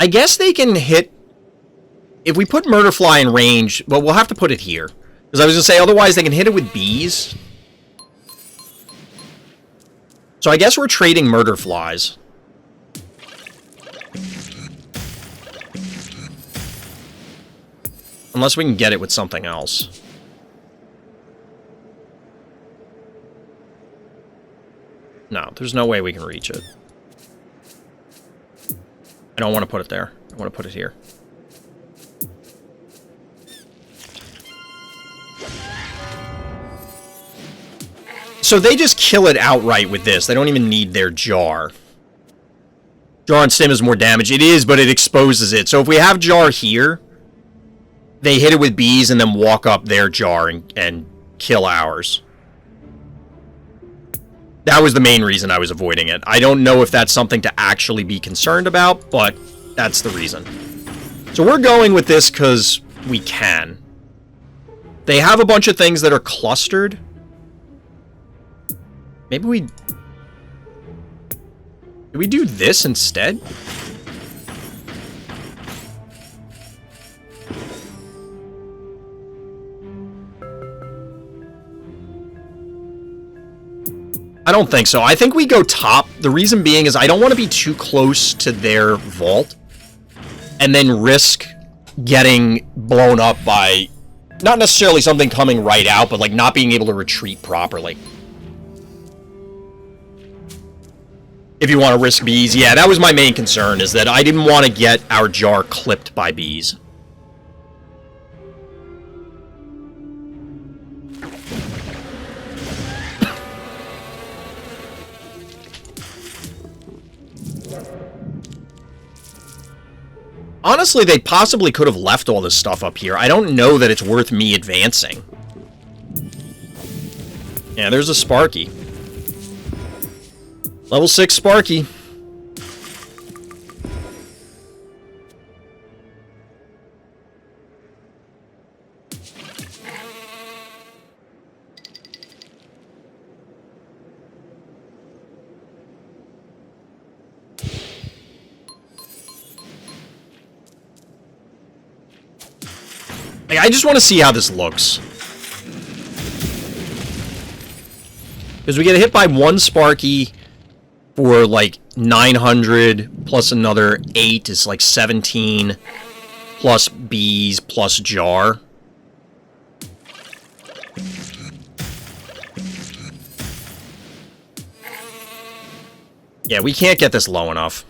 I guess they can hit... If we put murder fly in range, well, we'll have to put it here. Because I was going to say, otherwise they can hit it with bees. So I guess we're trading murder flies. Unless we can get it with something else. No, there's no way we can reach it. I don't want to put it there. I want to put it here. So they just kill it outright with this. They don't even need their jar. Jar and stim is more damage. It is, but it exposes it. So if we have jar here, they hit it with bees and then walk up their jar and kill ours. That was the main reason I was avoiding it. I don't know if that's something to actually be concerned about, but that's the reason. So we're going with this because we can. They have a bunch of things that are clustered. Maybe we... Do we do this instead? I don't think so. I think we go top. The reason being is I don't want to be too close to their vault and then risk getting blown up by not necessarily something coming right out, but like not being able to retreat properly. If you want to risk bees, yeah, that was my main concern, is that I didn't want to get our jar clipped by bees. Honestly, they possibly could have left all this stuff up here. I don't know that it's worth me advancing. Yeah, there's a Sparky. Level 6 Sparky. I just want to see how this looks. Because Because we get hit by one Sparky for like 900 plus another 8 is like 17 plus bees plus jar. Yeah, we can't get this low enough.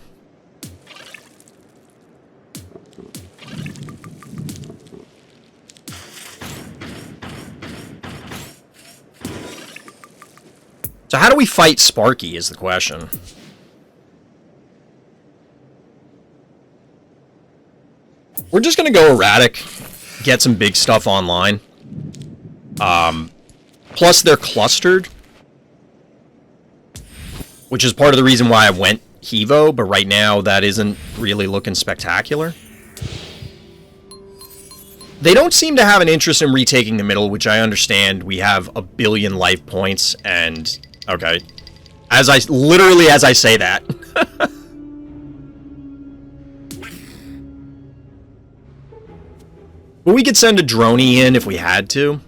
So how do we fight Sparky is the question. We're just going to go erratic, get some big stuff online. Plus they're clustered, which is part of the reason why I went Hevo, but right now that isn't really looking spectacular. They don't seem to have an interest in retaking the middle, which I understand. We have a billion life points, and... Okay. Literally as I say that. But we could send a droney in if we had to.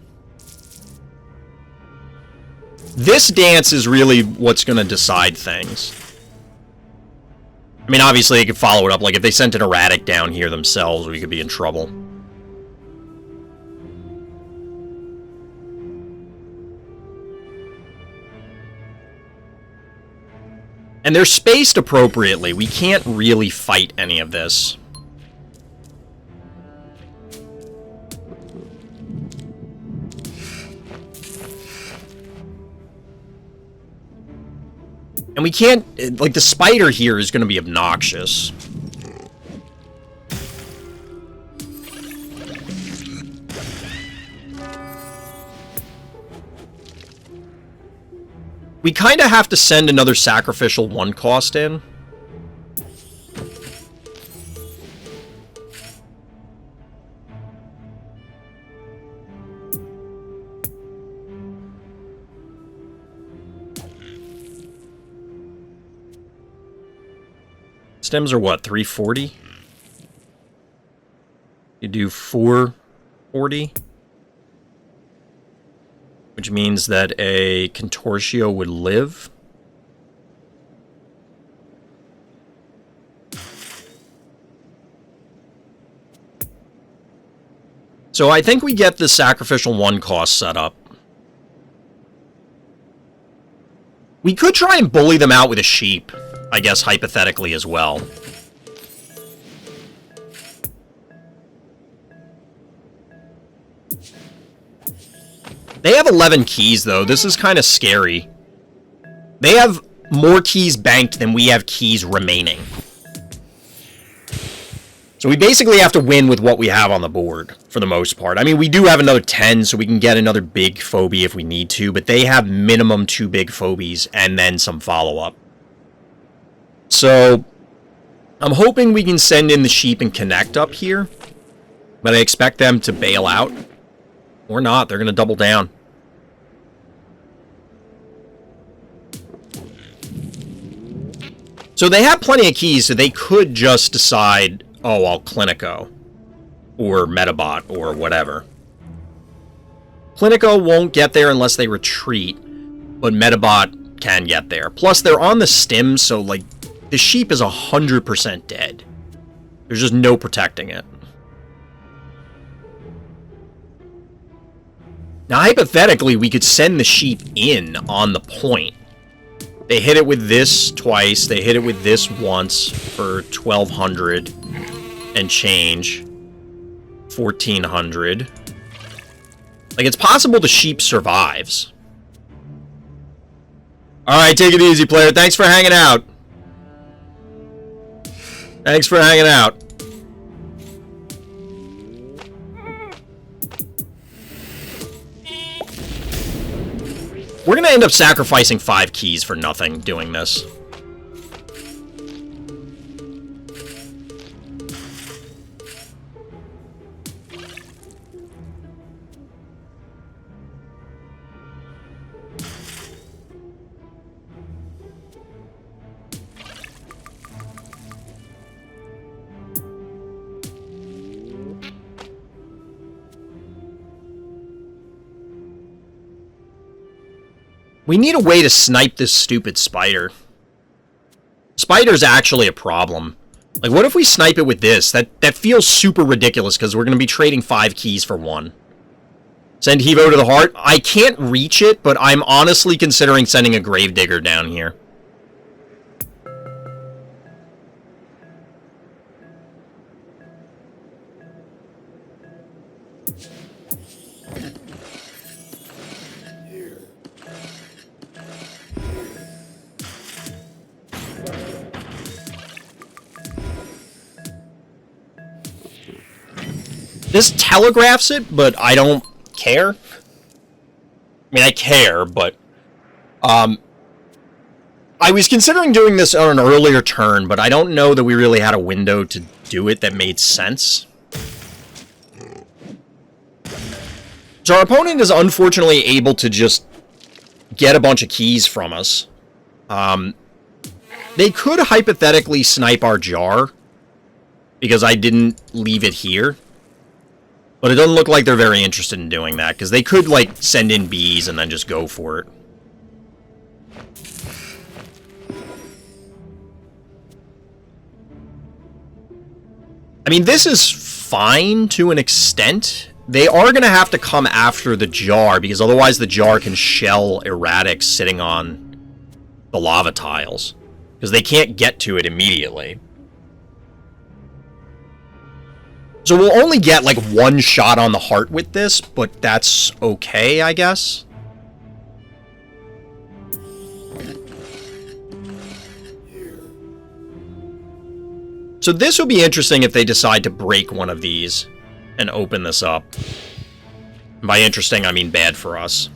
This dance is really what's going to decide things. I mean, obviously, they could follow it up. Like, if they sent an erratic down here themselves, we could be in trouble. And they're spaced appropriately. We can't really fight any of this. And we can't... Like, the spider here is going to be obnoxious. We kind of have to send another sacrificial 1 cost in. Stems are what, 340? You do 440? Which means that a Contortio would live. So I think we get the sacrificial 1 cost set up. We could try and bully them out with a sheep, I guess, hypothetically as well. They have 11 keys, though. This is kind of scary. They have more keys banked than we have keys remaining. So we basically have to win with what we have on the board, for the most part. I mean, we do have another 10, so we can get another big Phobie if we need to, but they have minimum 2 big Phobies, and then some follow-up. So, I'm hoping we can send in the sheep and connect up here, but I expect them to bail out. Or not, they're going to double down. So they have plenty of keys, so they could just decide, oh, I'll Clinico. Or Metabot, or whatever. Clinico won't get there unless they retreat, but Metabot can get there. Plus, they're on the stim, so, like, the sheep is 100% dead. There's just no protecting it. Now, hypothetically, we could send the sheep in on the point. They hit it with this twice. They hit it with this once for 1,200 and change. 1,400. Like, it's possible the sheep survives. Alright, take it easy, player. Thanks for hanging out. Thanks for hanging out. We're going to end up sacrificing 5 keys for nothing doing this. We need a way to snipe this stupid spider. Spider's actually a problem. Like, what if we snipe it with this? That feels super ridiculous, because we're going to be trading 5 keys for 1. Send Hevo to the heart. I can't reach it, but I'm honestly considering sending a Gravedigger down here. This telegraphs it, but I don't care. I mean, I care, but... I was considering doing this on an earlier turn, but I don't know that we really had a window to do it that made sense. So our opponent is unfortunately able to just get a bunch of keys from us. They could hypothetically snipe our jar, because I didn't leave it here. But it doesn't look like they're very interested in doing that, because they could, like, send in bees and then just go for it. I mean, this is fine to an extent. They are going to have to come after the jar, because otherwise the jar can shell erratics sitting on the lava tiles, because they can't get to it immediately. So we'll only get, like, 1 shot on the heart with this, but that's okay, I guess. So this will be interesting if they decide to break one of these and open this up. And by interesting, I mean bad for us.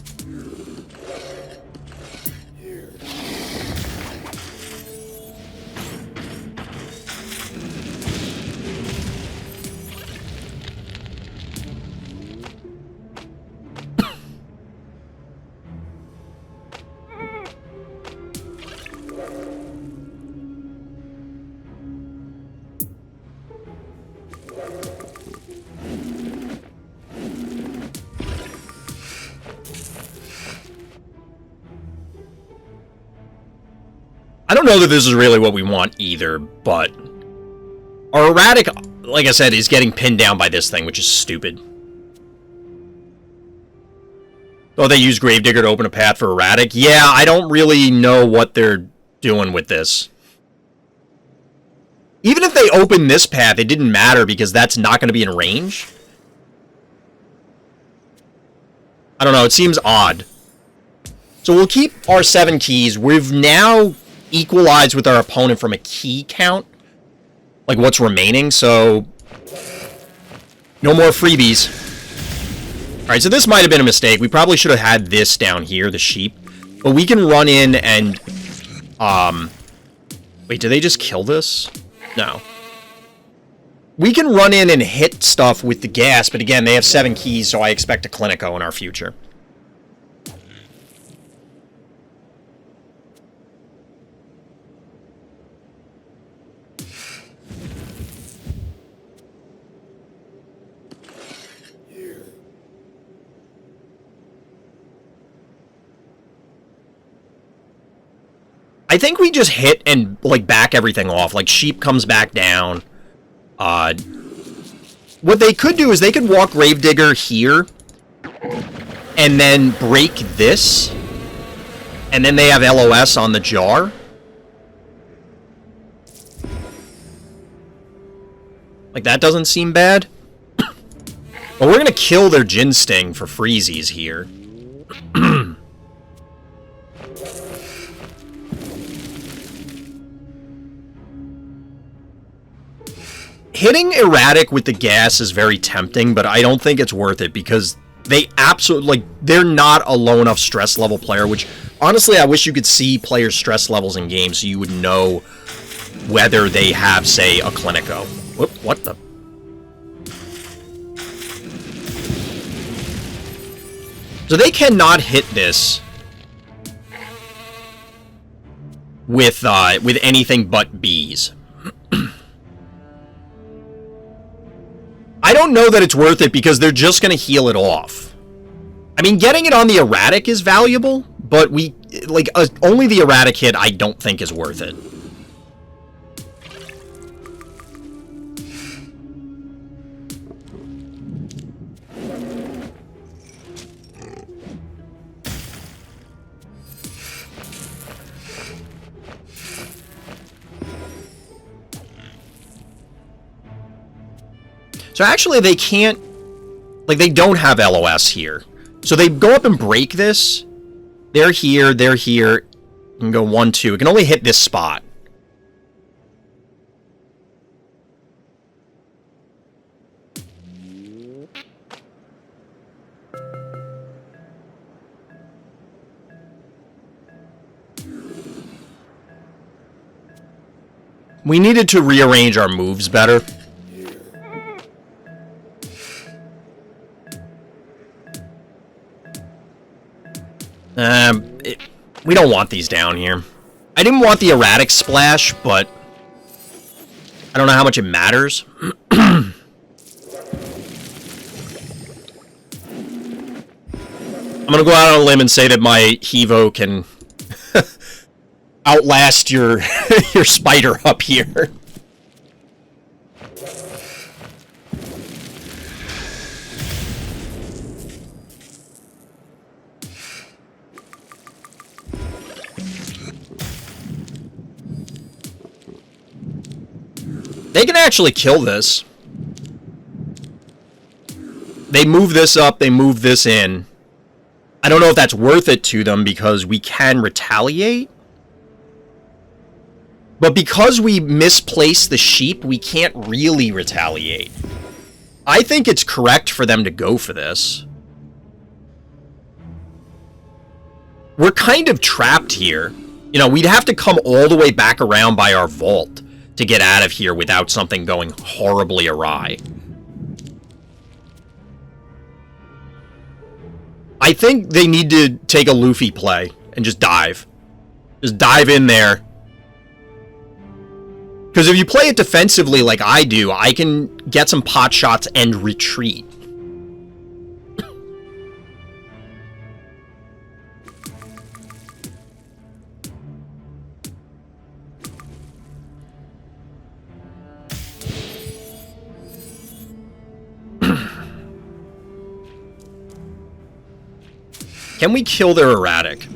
I don't know that this is really what we want either, but our erratic, like I said, is getting pinned down by this thing, which is stupid. Oh, they use Gravedigger to open a path for erratic? Yeah, I don't really know what they're doing with this. Even if they open this path, it didn't matter because that's not going to be in range. I don't know, it seems odd. So we'll keep our 7 keys. We've now equalized with our opponent from a key count, like what's remaining, so no more freebies. Alright, so this might have been a mistake. We probably should have had this down here, the sheep, but we can run in and wait, do they just kill this? No. We can run in and hit stuff with the gas, but again, they have 7 keys, so I expect a Clinico in our future. I think we just hit and, like, back everything off. Like, sheep comes back down. What they could do is they could walk Gravedigger here and then break this. And then they have LOS on the jar. Like, that doesn't seem bad. But we're going to kill their Gin Sting for freezies here. Hitting erratic with the gas is very tempting, but I don't think it's worth it because they absolutely, like, they're not a low enough stress level player, which, honestly, I wish you could see players' stress levels in games so you would know whether they have, say, a Clinico. Whoop, what the? So they cannot hit this with anything but bees. I don't know that it's worth it because they're just going to heal it off. I mean, getting it on the erratic is valuable, but we like, only the erratic hit I don't think is worth it. So actually, they can't, like, they don't have LOS here. So they go up and break this. They're here, and go 1, 2. It can only hit this spot. We needed to rearrange our moves better. We don't want these down here. I didn't want the erratic splash, but I don't know how much it matters. I'm gonna go out on a limb and say that my Hevo can outlast your your spider up here. They can actually kill this. They move this up, they move this in. I don't know if that's worth it to them because we can retaliate. But because we misplaced the sheep, we can't really retaliate. I think it's correct for them to go for this. We're kind of trapped here. You know, we'd have to come all the way back around by our vault to get out of here without something going horribly awry. I think they need to take a Luffy play and just dive. Just dive in there. Because if you play it defensively like I do, I can get some pot shots and retreat. Can we kill their erratic?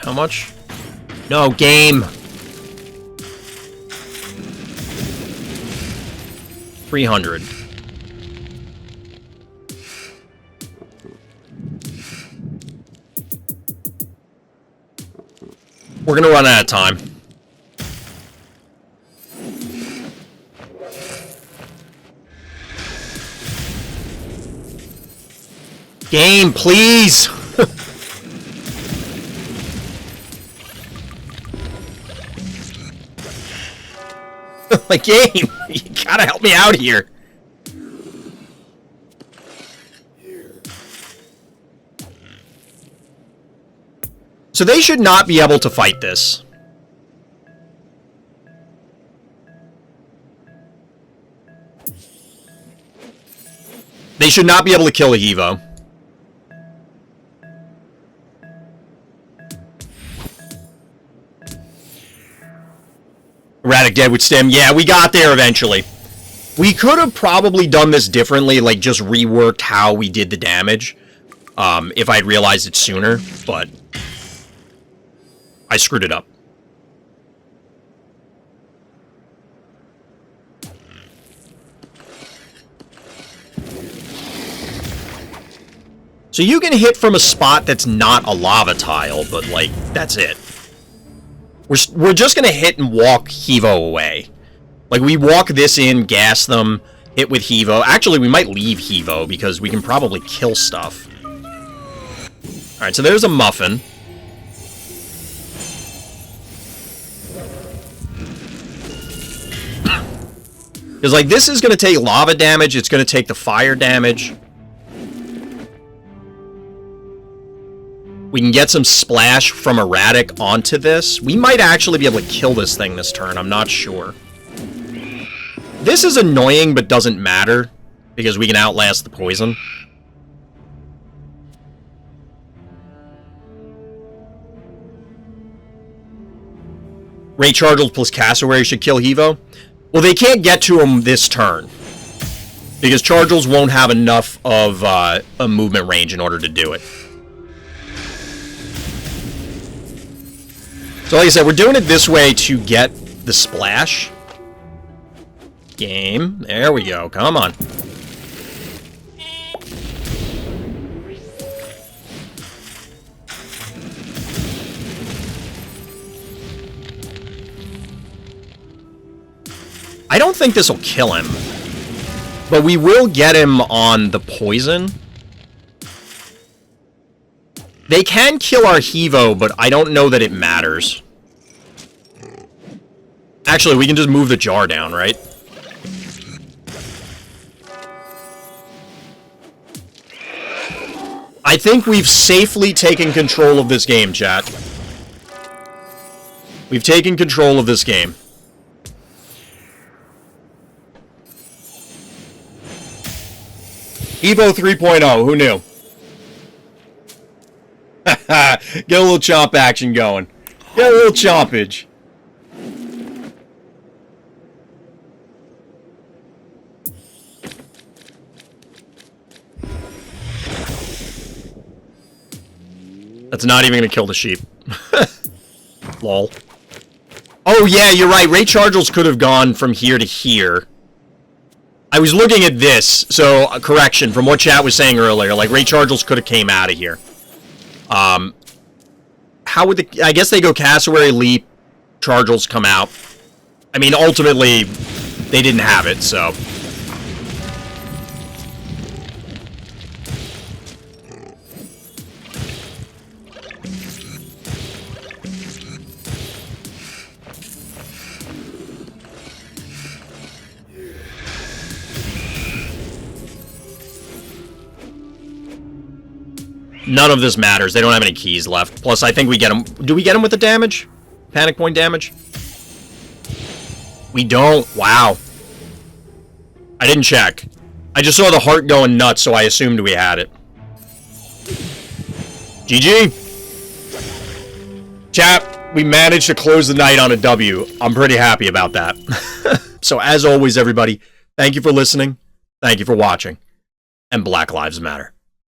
How much? No, game. 300. We're gonna run out of time. Game, please! Like, game, you gotta help me out here. So they should not be able to fight this. They should not be able to kill a Hevo. Erratic dead with stem. Yeah, we got there eventually. We could have probably done this differently, like just reworked how we did the damage, if I'd realized it sooner, but I screwed it up. So you can hit from a spot that's not a lava tile, but, like, that's it. We're just gonna hit and walk Hevo away. Like, we walk this in, gas them, hit with Hevo. Actually, we might leave Hevo, because we can probably kill stuff. Alright, so there's a muffin. Because, like, this is going to take lava damage. It's going to take the fire damage. We can get some splash from Erratic onto this. We might actually be able to kill this thing this turn. I'm not sure. This is annoying, but doesn't matter. Because we can outlast the poison. Ray Chargels plus Cassowary should kill Hevo. Well, they can't get to him this turn. Because Chargels won't have enough of a movement range in order to do it. So like I said, we're doing it this way to get the splash. Game. There we go. Come on. I don't think this will kill him. But we will get him on the poison. They can kill our Hevo, but I don't know that it matters. Actually, we can just move the jar down, right? I think we've safely taken control of this game, chat. We've taken control of this game. Evo 3.0, who knew? Get a little chomp action going. Get a little chompage. That's not even gonna kill the sheep. Lol. Oh yeah, you're right. Ray Chargels could have gone from here to here. I was looking at this, so correction from what chat was saying earlier. Like Ray Chargels could have came out of here. How would the? I guess they go Cassowary, Leap, Chargels come out. I mean, ultimately, they didn't have it, so. None of this matters. They don't have any keys left. Plus, I think we get them. Do we get them with the damage? Panic point damage? We don't. Wow. I didn't check. I just saw the heart going nuts, so I assumed we had it. GG. Chat, we managed to close the night on a W. I'm pretty happy about that. So, as always, everybody, thank you for listening. Thank you for watching. And Black Lives Matter.